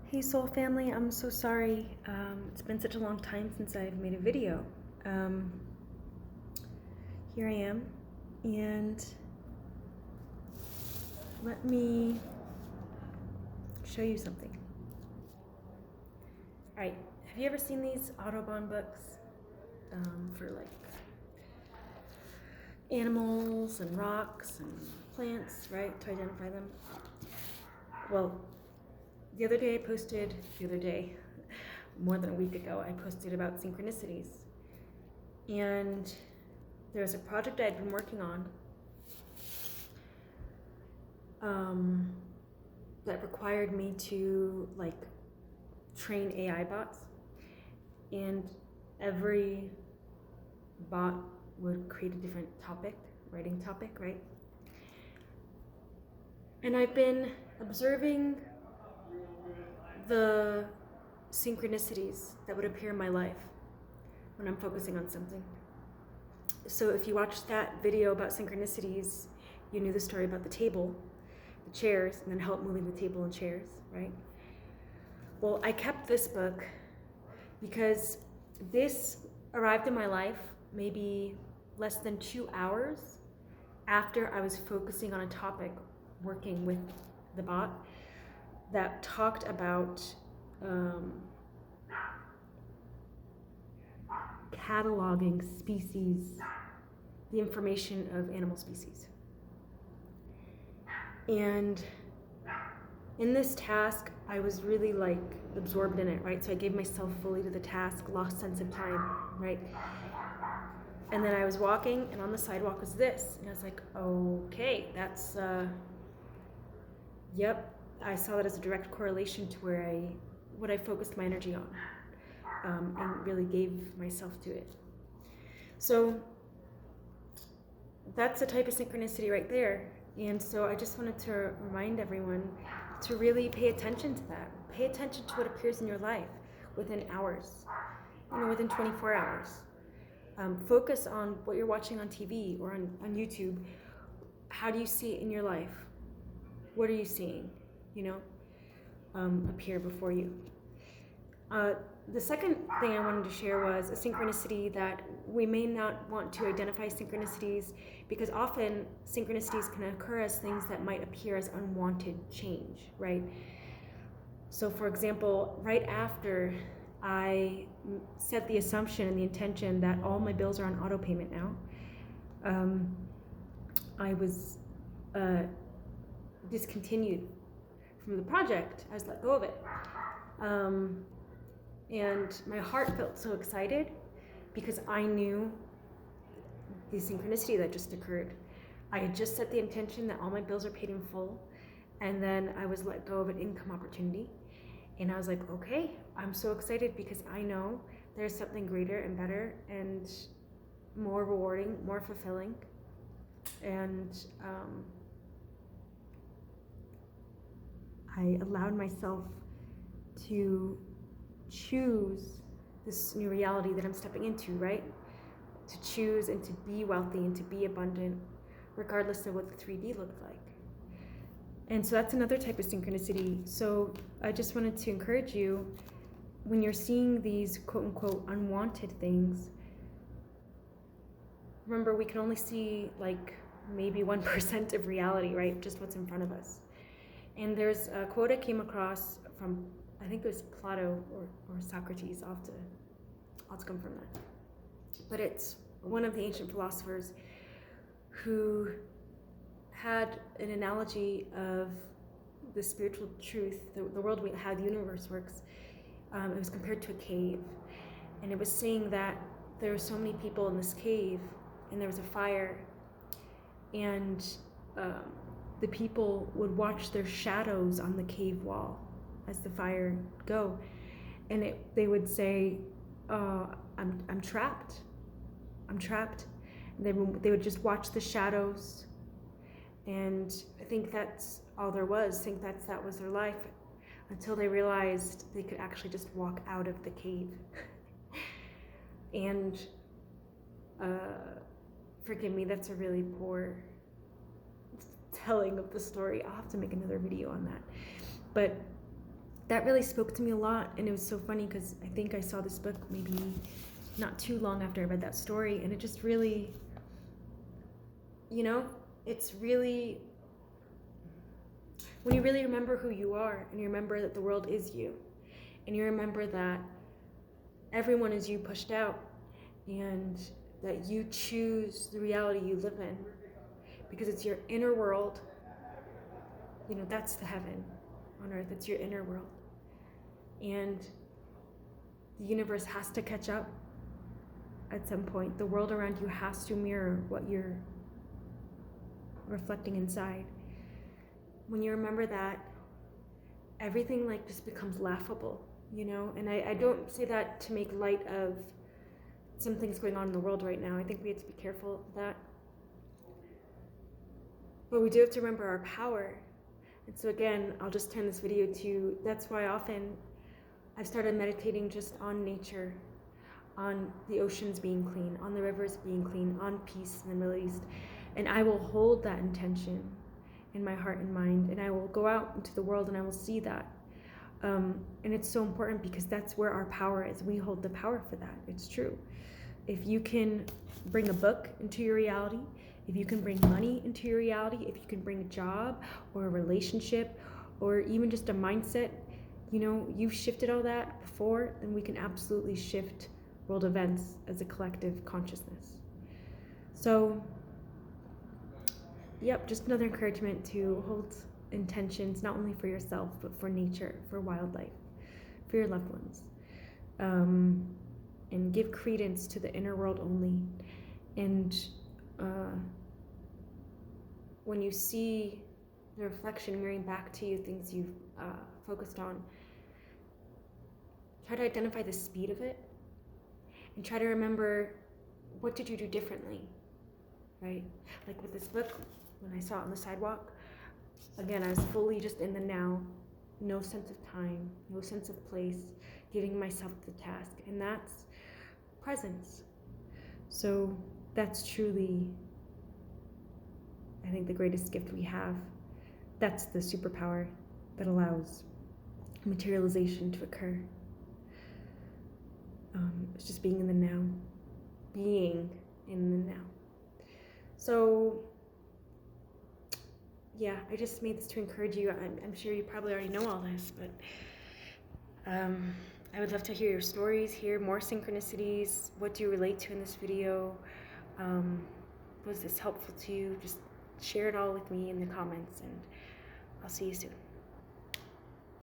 Hey Soul Family, I'm so sorry. It's been such a long time since I've made a video. Here I am, and let me show you something. All right, have you ever seen these Audubon books for like animals and rocks and plants, right, to identify them? Well, the other day, more than a week ago, I posted about synchronicities. And there's a project I'd been working on that required me to train AI bots, and every bot would create a different writing topic, right? And I've been observing the synchronicities that would appear in my life when I'm focusing on something. So if you watched that video about synchronicities, you knew the story about the table, the chairs, and then help moving the table and chairs, right? Well, I kept this book because this arrived in my life maybe less than 2 hours after I was focusing on a topic, working with the bot that talked about cataloging species, the information of animal species. And in this task, I was really absorbed in it, right? So I gave myself fully to the task, lost sense of time, right? And then I was walking, and on the sidewalk was this. And I was like, okay, that's, yep. I saw that as a direct correlation to what I focused my energy on, and really gave myself to it. So that's a type of synchronicity right there. And so I just wanted to remind everyone to really pay attention to that. Pay attention to what appears in your life within hours, within 24 hours. Focus on what you're watching on TV or on YouTube. How do you see it in your life? What are you seeing, appear before you? The second thing I wanted to share was a synchronicity that we may not want to identify synchronicities, because often synchronicities can occur as things that might appear as unwanted change, right? So for example, right after I set the assumption and the intention that all my bills are on auto payment now, I was discontinued from the project. I was let go of it. And my heart felt so excited because I knew the synchronicity that just occurred. I had just set the intention that all my bills are paid in full, and then I was let go of an income opportunity. And I was like, okay, I'm so excited because I know there's something greater and better and more rewarding, more fulfilling. And I allowed myself to choose this new reality that I'm stepping into, right? To choose and to be wealthy and to be abundant, regardless of what the 3D looked like. And so that's another type of synchronicity. So I just wanted to encourage you, when you're seeing these quote unquote unwanted things, remember we can only see maybe 1% of reality, right? Just what's in front of us. And there's a quote I came across from, I think it was Plato or Socrates. I'll have to confirm that. But it's one of the ancient philosophers who had an analogy of the spiritual truth, the world, how the universe works. It was compared to a cave. And it was saying that there were so many people in this cave, and there was a fire, and the people would watch their shadows on the cave wall as the fire go, and they would say, I'm trapped. And they would just watch the shadows, and I think that's all there was. I think that was their life, until they realized they could actually just walk out of the cave. And forgive me, that's a really poor telling of the story. I'll have to make another video on that. But that really spoke to me a lot. And it was so funny because I think I saw this book maybe not too long after I read that story, and it just really, it's really, when you really remember who you are, and you remember that the world is you, and you remember that everyone is you pushed out, and that you choose the reality you live in, because it's your inner world, that's the heaven on earth. It's your inner world. And the universe has to catch up at some point. The world around you has to mirror what you're reflecting inside. When you remember that, everything just becomes laughable, And I don't say that to make light of some things going on in the world right now. I think we have to be careful of that. But we do have to remember our power. And so again, I'll just turn this video to, that's why often I've started meditating just on nature, on the oceans being clean, on the rivers being clean, on peace in the Middle East. And I will hold that intention in my heart and mind, and I will go out into the world and I will see that. And it's so important because that's where our power is. We hold the power for that. It's true. If you can bring a book into your reality, if you can bring money into your reality, if you can bring a job or a relationship or even just a mindset, you've shifted all that before, then we can absolutely shift world events as a collective consciousness. So, yep, just another encouragement to hold intentions, not only for yourself, but for nature, for wildlife, for your loved ones. And give credence to the inner world only. And when you see the reflection mirroring back to you, things you've focused on, try to identify the speed of it and try to remember, what did you do differently, right? Like with this book, when I saw it on the sidewalk, again, I was fully just in the now, no sense of time, no sense of place, giving myself the task, and that's presence. So that's truly, I think, the greatest gift we have. That's the superpower that allows materialization to occur. It's just being in the now, being in the now. So yeah, I just made this to encourage you. I'm sure you probably already know all this, but I would love to hear your stories, hear more synchronicities. What do you relate to in this video? Was this helpful to you? Just share it all with me in the comments, and I'll see you soon.